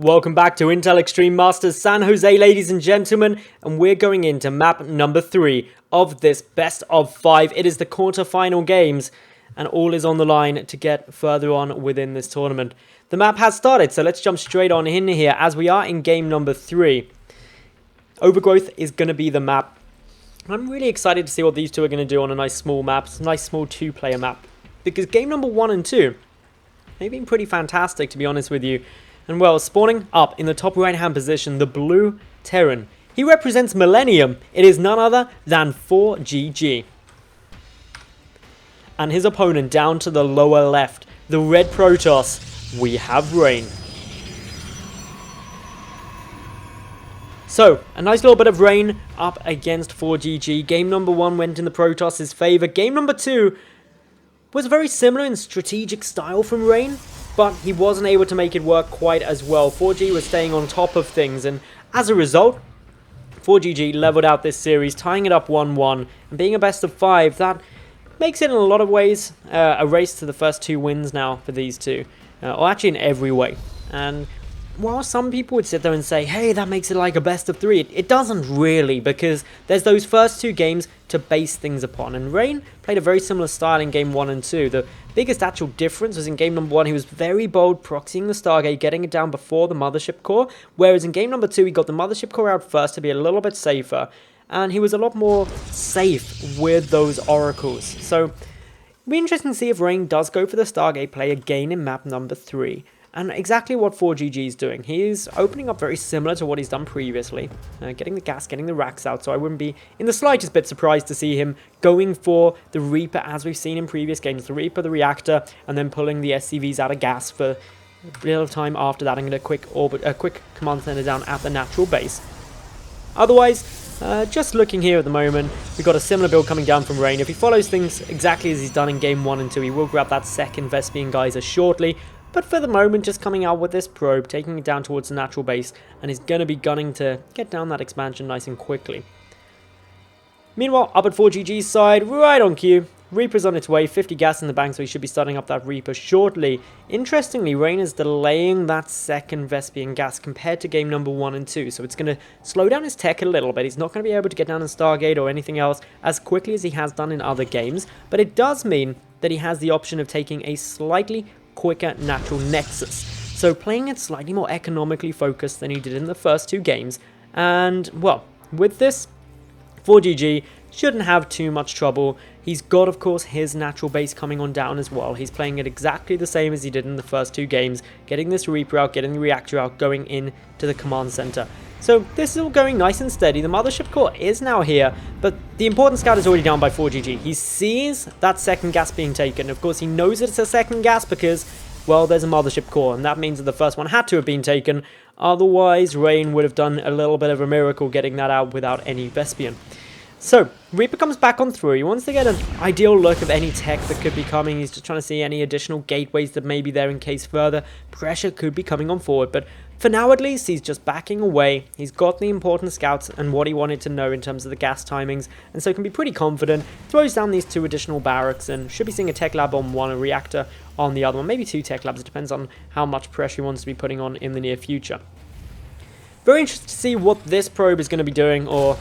Welcome back to Intel Extreme Masters San Jose, ladies and gentlemen, and we're going into map number 3 of this best of 5. It is the quarterfinal games, and all is on the line to get further on within this tournament. The map has started, so let's jump straight on in here as we are in game number 3. Overgrowth is going to be the map. I'm really excited to see what these two are going to do on a nice small map, nice small two-player map, because game number 1 and 2, they've been pretty fantastic, to be honest with you. And well, spawning up in the top right-hand position, the blue Terran. He represents Millennium. It is none other than ForGG. And his opponent down to the lower left, the red Protoss, we have Rain. So, a nice little bit of Rain up against ForGG. Game number 1 went in the Protoss' favour. Game number 2 was very similar in strategic style from Rain, but he wasn't able to make it work quite as well. ForGG was staying on top of things, and as a result, ForGG leveled out this series, tying it up 1-1, and being a best of 5, that makes it in a lot of ways a race to the first 2 wins now for these two, or actually in every way. And while some people would sit there and say, hey, that makes it like a best of 3, it doesn't really, because there's those first 2 games to base things upon. And Rain played a very similar style in game 1 and 2. The biggest actual difference was in game number 1, he was very bold, proxying the Stargate, getting it down before the Mothership Core, whereas in game number 2, he got the Mothership Core out first to be a little bit safer, and he was a lot more safe with those Oracles. So, it'll be interesting to see if Rain does go for the Stargate play again in map number 3. And exactly what ForGG is doing. He is opening up very similar to what he's done previously. Getting the gas, getting the racks out, so I wouldn't be in the slightest bit surprised to see him going for the Reaper as we've seen in previous games. The Reaper, the Reactor, and then pulling the SCVs out of gas for a little time after that. I'm going to a quick command center down at the natural base. Otherwise, just looking here at the moment, we've got a similar build coming down from Rain. If he follows things exactly as he's done in game 1 and 2, he will grab that second Vespian Geyser shortly. But for the moment, just coming out with this probe, taking it down towards the natural base, and he's going to be gunning to get down that expansion nice and quickly. Meanwhile, up at ForGG's side, right on cue, Reaper's on its way, 50 gas in the bank, so he should be starting up that Reaper shortly. Interestingly, Rain is delaying that second Vespian gas compared to game number 1 and 2, so it's going to slow down his tech a little bit. He's not going to be able to get down in Stargate or anything else as quickly as he has done in other games, but it does mean that he has the option of taking a slightly quicker natural nexus, so playing it slightly more economically focused than he did in the first 2 games. And well, with this, ForGG shouldn't have too much trouble. He's got, of course, his natural base coming on down as well. He's playing it exactly the same as he did in the first 2 games, getting this Reaper out, getting the Reactor out, going in to the command center. So this is all going nice and steady. The Mothership Core is now here, but the important scout is already down by ForGG. He sees that second gas being taken. Of course, he knows it's a second gas because, well, there's a Mothership Core, and that means that the first one had to have been taken. Otherwise, Rain would have done a little bit of a miracle getting that out without any Vespian. So, Reaper comes back on through. He wants to get an ideal look of any tech that could be coming. He's just trying to see any additional gateways that may be there in case further pressure could be coming on forward. But for now, at least, he's just backing away. He's got the important scouts and what he wanted to know in terms of the gas timings, and so can be pretty confident. Throws down these 2 additional barracks and should be seeing a tech lab on one, a reactor on the other one. Maybe 2 tech labs. It depends on how much pressure he wants to be putting on in the near future. Very interested to see what this probe is going to be doing, or...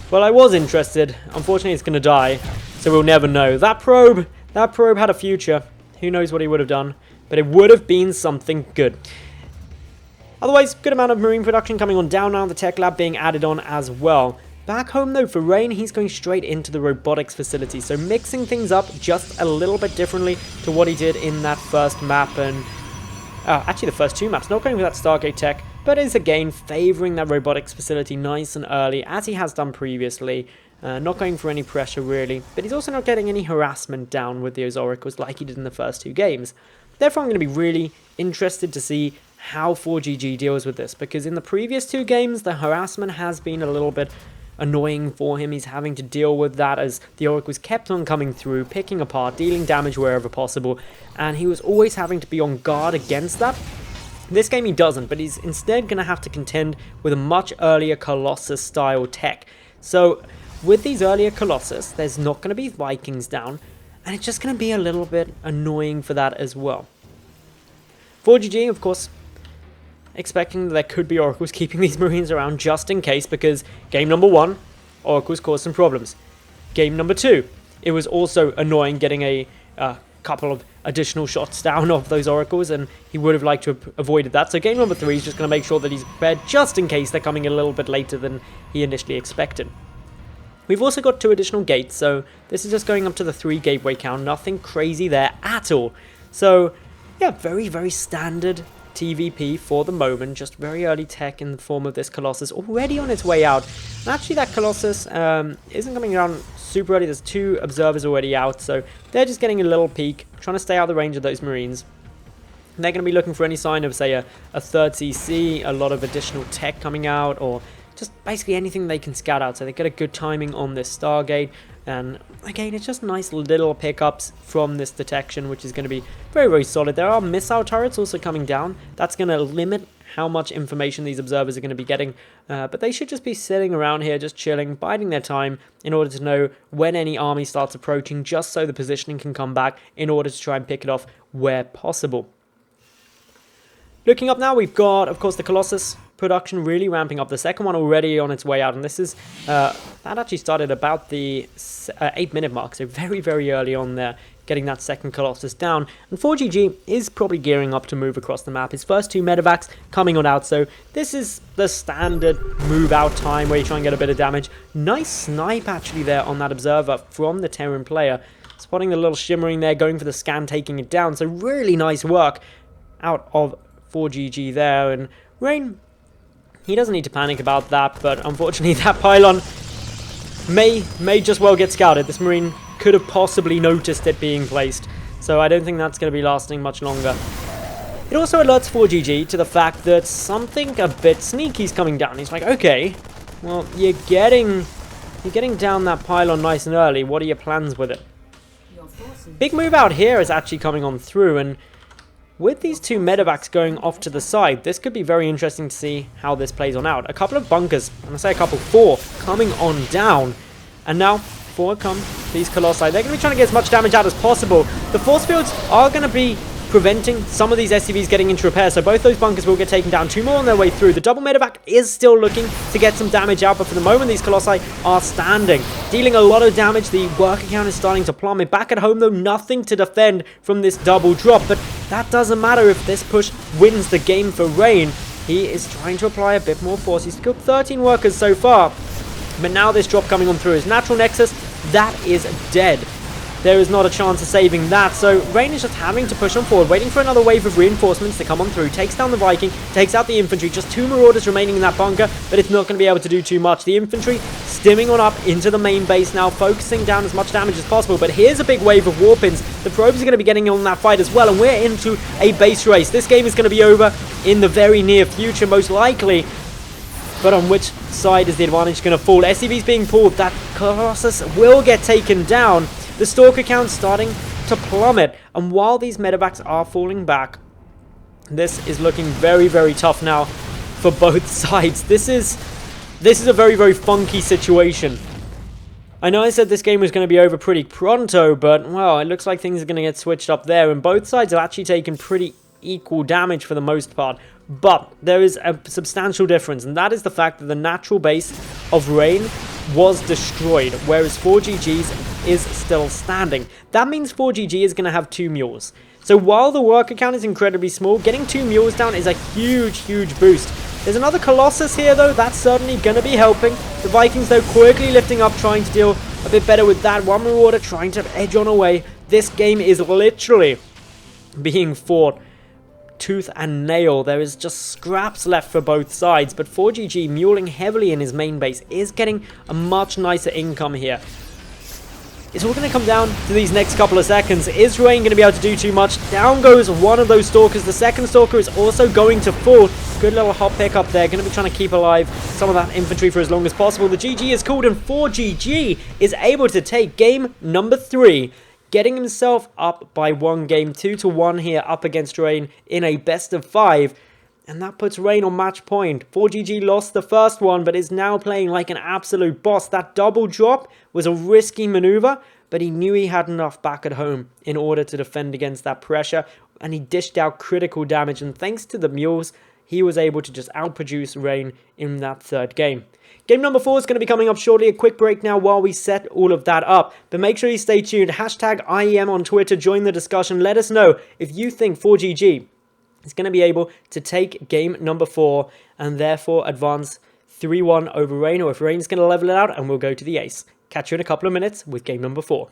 well, I was interested. Unfortunately, it's going to die, so we'll never know. That probe had a future. Who knows what he would have done, but it would have been something good. Otherwise, good amount of marine production coming on down now, the tech lab being added on as well. Back home, though, for Rain, he's going straight into the robotics facility, so mixing things up just a little bit differently to what he did in that first map, and actually the first 2 maps, not going with that Stargate tech, but is again favouring that robotics facility nice and early, as he has done previously. Not going for any pressure, really, but he's also not getting any harassment down with those Oracles like he did in the first 2 games. Therefore, I'm going to be really interested to see how ForGG deals with this, because in the previous 2 games, the harassment has been a little bit annoying for him. He's having to deal with that as the Oracles kept on coming through, picking apart, dealing damage wherever possible, and he was always having to be on guard against that. This game he doesn't, but he's instead going to have to contend with a much earlier Colossus style tech. So with these earlier Colossus, there's not going to be Vikings down, and it's just going to be a little bit annoying for that as well. ForGG, of course, expecting that there could be oracles keeping these marines around just in case, because game number 1, oracles caused some problems. Game number 2, it was also annoying getting a couple of additional shots down of those oracles, and he would have liked to have avoided that. So game number 3 is just going to make sure that he's prepared just in case they're coming a little bit later than he initially expected. We've also got 2 additional gates, so this is just going up to the 3 gateway count. Nothing crazy there at all. So yeah, very, very standard TVP for the moment. Just very early tech in the form of this Colossus already on its way out. And actually that Colossus isn't coming down super early. There's 2 observers already out, so they're just getting a little peek, trying to stay out of the range of those marines. And they're going to be looking for any sign of, say, a 3rd CC, a lot of additional tech coming out, or just basically anything they can scout out. So they get a good timing on this Stargate. And again, it's just nice little pickups from this detection, which is going to be very, very solid. There are missile turrets also coming down. That's going to limit how much information these observers are going to be getting. But they should just be sitting around here, just chilling, biding their time in order to know when any army starts approaching, just so the positioning can come back in order to try and pick it off where possible. Looking up now, we've got, of course, the Colossus production really ramping up. The second one already on its way out, and this is that actually started about the 8-minute mark, so very, very early on there, getting that second Colossus down. And ForGG is probably gearing up to move across the map. His first 2 medevacs coming on out, so this is the standard move out time where you try and get a bit of damage. Nice snipe actually there on that observer from the Terran player, spotting the little shimmering there, going for the scan, taking it down. So really nice work out of ForGG there. And Rain, he doesn't need to panic about that, but unfortunately that pylon may just well get scouted. This marine could have possibly noticed it being placed, so I don't think that's going to be lasting much longer. It also alerts ForGG to the fact that something a bit sneaky is coming down. He's like, okay, well, you're getting down that pylon nice and early. What are your plans with it? Big move out here is actually coming on through, and with these 2 medevacs going off to the side, this could be very interesting to see how this plays on out. A couple of bunkers, I'm going to say a couple, 4, coming on down. And now, forward come these Colossi. They're going to be trying to get as much damage out as possible. The force fields are going to be preventing some of these SCVs getting into repair, so both those bunkers will get taken down. 2 more on their way through. The double medevac is still looking to get some damage out, but for the moment these Colossi are standing, dealing a lot of damage. The worker count is starting to plummet. Back at home though, nothing to defend from this double drop, but that doesn't matter if this push wins the game for Rain. He is trying to apply a bit more force. He's killed 13 workers so far, but now this drop coming on through his natural nexus, that is dead. There is not a chance of saving that, so Rain is just having to push on forward, waiting for another wave of reinforcements to come on through. Takes down the Viking, takes out the infantry. Just 2 marauders remaining in that bunker, but it's not going to be able to do too much. The infantry stimming on up into the main base now, focusing down as much damage as possible. But here's a big wave of warpins. The probes are going to be getting on that fight as well, and we're into a base race. This game is going to be over in the very near future, most likely. But on which side is the advantage going to fall? SCV's being pulled. That Colossus will get taken down. The Stalker count starting to plummet. And while these medevacs are falling back, this is looking very, very tough now for both sides. This is a very, very funky situation. I know I said this game was going to be over pretty pronto, but, well, it looks like things are going to get switched up there. And both sides have actually taken pretty equal damage for the most part. But there is a substantial difference, and that is the fact that the natural base of Rain was destroyed, whereas ForGG's is still standing. That means ForGG is going to have 2 mules. So while the worker count is incredibly small, getting 2 mules down is a huge, huge boost. There's another Colossus here, though. That's certainly going to be helping. The Vikings, though, quickly lifting up, trying to deal a bit better with that. One Marauder trying to edge on away. This game is literally being fought tooth and nail. There is just scraps left for both sides, but ForGG, muling heavily in his main base, is getting a much nicer income here. It's all going to come down to these next couple of seconds. Is Rain going to be able to do too much? Down goes one of those Stalkers. The second Stalker is also going to fall. Good little hot pick up there. Going to be trying to keep alive some of that infantry for as long as possible. The GG is called, and ForGG is able to take game number 3. Getting himself up by 1 game, 2-1 here up against Rain in a best of 5. And that puts Rain on match point. ForGG lost the first one, but is now playing like an absolute boss. That double drop was a risky maneuver, but he knew he had enough back at home in order to defend against that pressure. And he dished out critical damage, and thanks to the mules, he was able to just outproduce Rain in that third game. Game number 4 is going to be coming up shortly. A quick break now while we set all of that up. But make sure you stay tuned. Hashtag IEM on Twitter. Join the discussion. Let us know if you think ForGG is going to be able to take game number 4 and therefore advance 3-1 over Rain, or if Rain is going to level it out and we'll go to the ace. Catch you in a couple of minutes with game number 4.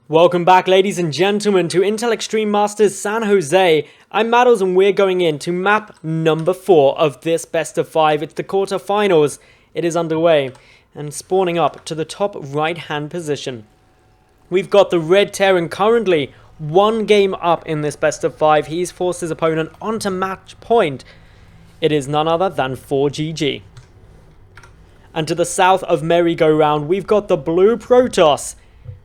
Welcome back, ladies and gentlemen, to Intel Extreme Masters San Jose. I'm Maddles and we're going into map number 4 of this best of 5. It's the quarterfinals. It is underway and spawning up to the top right-hand position. We've got the Red Terran currently 1 game up in this best of 5. He's forced his opponent onto match point. It is none other than ForGG. And to the south of merry-go-round, we've got the Blue Protoss.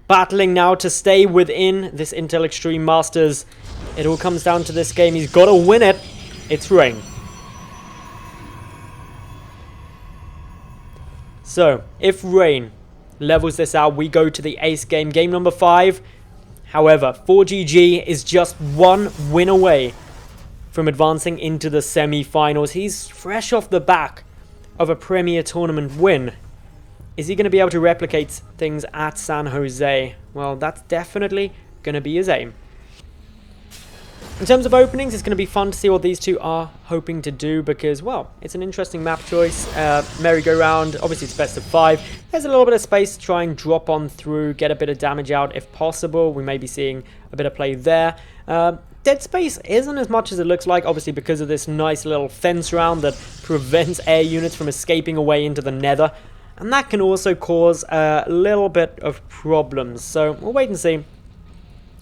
Battling now to stay within this Intel Extreme Masters. It all comes down to this game. He's got to win it. It's Rain. So, if Rain levels this out, we go to the ace game. Game number 5. However, ForGG is just 1 win away from advancing into the semi-finals. He's fresh off the back of a Premier Tournament win. Is he going to be able to replicate things at San Jose? Well, that's definitely going to be his aim. In terms of openings, it's going to be fun to see what these two are hoping to do because, well, it's an interesting map choice. Merry-go-round, obviously it's best of 5. There's a little bit of space to try and drop on through, get a bit of damage out if possible. We may be seeing a bit of play there. Dead space isn't as much as it looks like, obviously because of this nice little fence round that prevents air units from escaping away into the nether. And that can also cause a little bit of problems. So we'll wait and see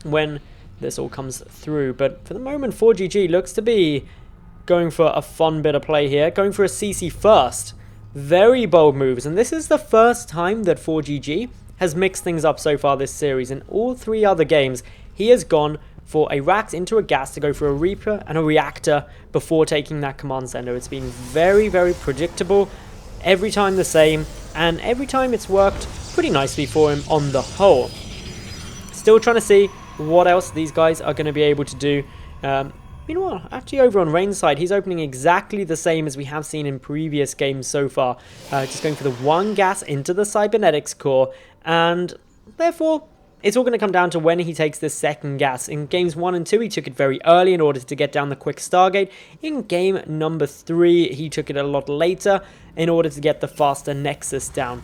when this all comes through. But for the moment, ForGG looks to be going for a fun bit of play here. Going for a CC first. Very bold moves. And this is the first time that ForGG has mixed things up so far this series. In all 3 other games, he has gone for a Rax into a gas to go for a Reaper and a Reactor before taking that command center. It's been very, very predictable. Every time the same, and every time it's worked pretty nicely for him on the whole. Still trying to see what else these guys are going to be able to do. Meanwhile, actually over on Rain's side, he's opening exactly the same as we have seen in previous games so far. Just going for the 1 gas into the Cybernetics core, and therefore it's all going to come down to when he takes this second gas. In games 1 and 2, he took it very early in order to get down the quick Stargate. In game number 3, he took it a lot later in order to get the faster Nexus down.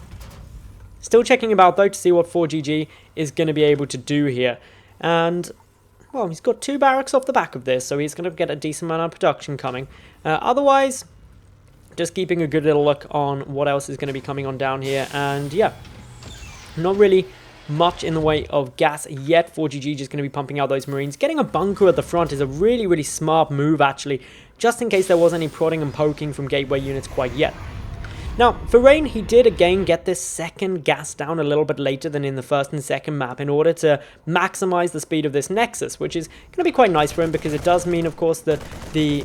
Still checking about, though, to see what ForGG is going to be able to do here. And, well, he's got 2 barracks off the back of this, so he's going to get a decent amount of production coming. Otherwise, just keeping a good little look on what else is going to be coming on down here. And, yeah, not really much in the way of gas yet. ForGG just going to be pumping out those Marines. Getting a bunker at the front is a really, really smart move, actually, just in case there was any prodding and poking from gateway units quite yet. Now, for Rain, he did again get this second gas down a little bit later than in the first and second map in order to maximize the speed of this Nexus, which is going to be quite nice for him because it does mean, of course, that the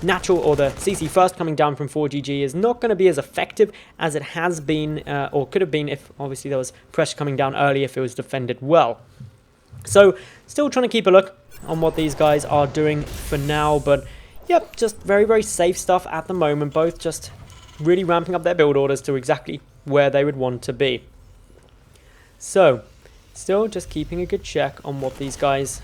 natural or the CC first coming down from ForGG is not going to be as effective as it has been or could have been if obviously there was pressure coming down early if it was defended well. So still trying to keep a look on what these guys are doing for now, but yep, just very, very safe stuff at the moment. Both just really ramping up their build orders to exactly where they would want to be. So still just keeping a good check on what these guys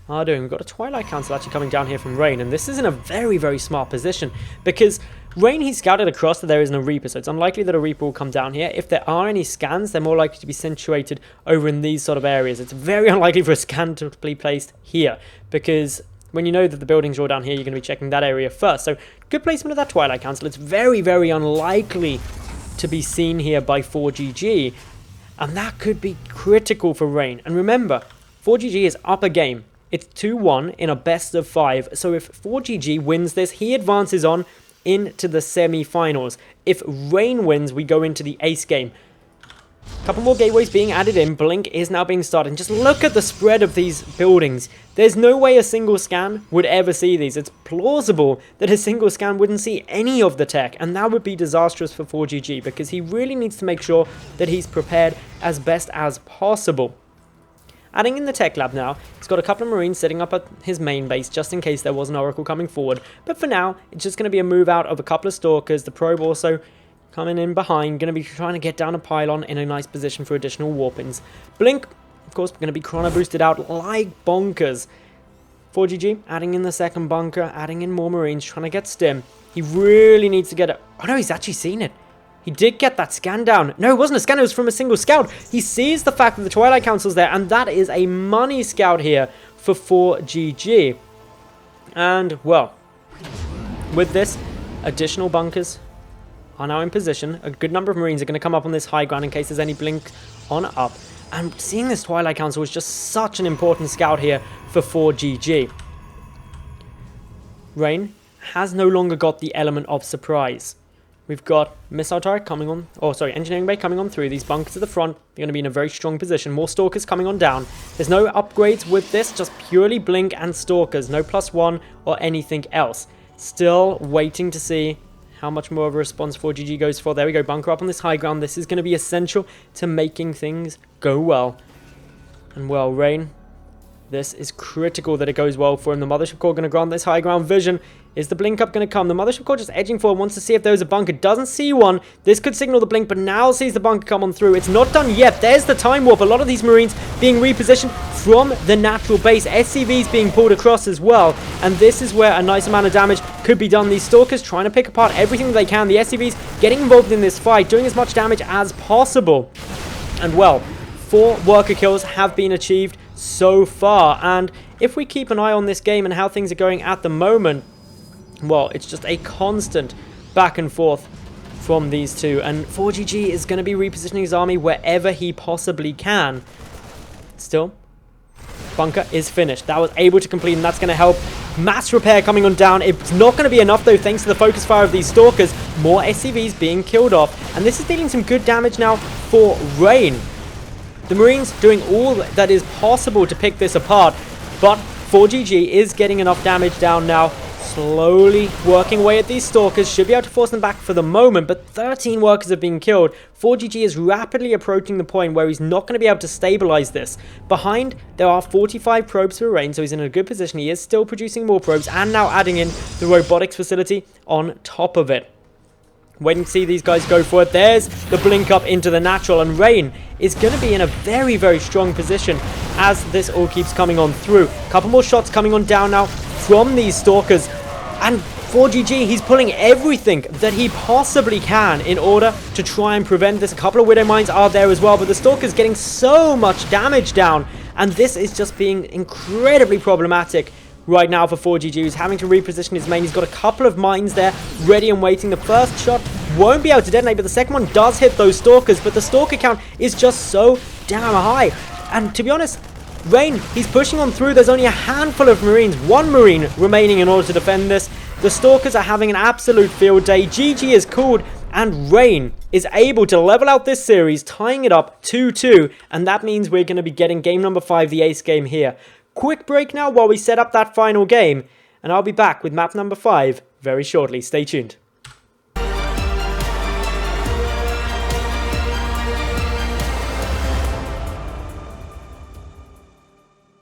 are doing. We've got a Twilight Council actually coming down here from Rain, and this is in a very, very smart position because Rain, he's scouted across that there isn't a Reaper, so it's unlikely that a Reaper will come down here. If there are any scans, they're more likely to be situated over in these sort of areas. It's very unlikely for a scan to be placed here because when you know that the buildings are all down here, you're going to be checking that area first. So good placement of that Twilight Council. It's very, very unlikely to be seen here by ForGG, and that could be critical for Rain. And remember, ForGG is up a game. It's 2-1 in a best of 5. So if ForGG wins this, he advances on into the semi-finals. If Rain wins, we go into the ace game. A couple more gateways being added in. Blink is now being started. And just look at the spread of these buildings. There's no way a single scan would ever see these. It's plausible that a single scan wouldn't see any of the tech. And that would be disastrous for ForGG because he really needs to make sure that he's prepared as best as possible. Adding in the tech lab now, he's got a couple of Marines setting up at his main base just in case there was an Oracle coming forward. But for now, it's just going to be a move out of a couple of Stalkers. The Probe also coming in behind, going to be trying to get down a pylon in a nice position for additional warpings. Blink, of course, going to be chrono boosted out like bonkers. ForGG adding in the second bunker, adding in more Marines, trying to get stim. He really needs to get it. Oh no, he's actually seen it. He did get that scan down. No, it wasn't a scan, it was from a single scout. He sees the fact that the Twilight Council's there, and that is a money scout here for ForGG. And, well, with this, additional bunkers are now in position. A good number of Marines are going to come up on this high ground in case there's any blink on up. And seeing this Twilight Council was just such an important scout here for ForGG. Rain has no longer got the element of surprise. We've got missile turret coming on, engineering bay coming on through. These bunkers at the front, they're going to be in a very strong position. More Stalkers coming on down. There's no upgrades with this, just purely Blink and Stalkers. No +1 or anything else. Still waiting to see how much more of a response ForGG goes for. There we go, bunker up on this high ground. This is going to be essential to making things go well. And well, Rain, this is critical that it goes well for him. The Mothership Core going to grant this high ground vision. Is the blink up going to come? The Mothership Core just edging forward, wants to see if there's a bunker. Doesn't see one. This could signal the blink, but now sees the bunker come on through. It's not done yet. There's the time warp. A lot of these Marines being repositioned from the natural base. SCVs being pulled across as well. And this is where a nice amount of damage could be done. These Stalkers trying to pick apart everything that they can. The SCVs getting involved in this fight, doing as much damage as possible. And well, 4 worker kills have been achieved so far. And if we keep an eye on this game and how things are going at the moment, well, it's just a constant back and forth from these two. And ForGG is going to be repositioning his army wherever he possibly can. Still, bunker is finished. That was able to complete, and that's going to help. Mass repair coming on down. It's not going to be enough, though, thanks to the focus fire of these Stalkers. More SCVs being killed off. And this is dealing some good damage now for Rain. The Marines doing all that is possible to pick this apart. But ForGG is getting enough damage down now. Slowly working away at these Stalkers. Should be able to force them back for the moment, but 13 workers have been killed. ForGG is rapidly approaching the point where he's not going to be able to stabilize this. Behind, there are 45 probes for Rain, so he's in a good position. He is still producing more probes, and now adding in the robotics facility on top of it. Waiting to see these guys go for it. There's the blink up into the natural, and Rain is going to be in a very, very strong position as this all keeps coming on through. A couple more shots coming on down now from these Stalkers. And ForGG, he's pulling everything that he possibly can in order to try and prevent this. A couple of Widow Mines are there as well, but the Stalker's getting so much damage down. And this is just being incredibly problematic right now for ForGG, who's having to reposition his main. He's got a couple of mines there ready and waiting. The first shot won't be able to detonate, but the second one does hit those Stalkers. But the Stalker count is just so damn high. And to be honest, Rain, he's pushing on through. There's only a handful of Marines, 1 Marine remaining in order to defend this. The Stalkers are having an absolute field day. GG is called, and Rain is able to level out this series, tying it up 2-2, and that means we're going to be getting game number 5, the ace game here. Quick break now while we set up that final game, and I'll be back with map number 5 very shortly. Stay tuned.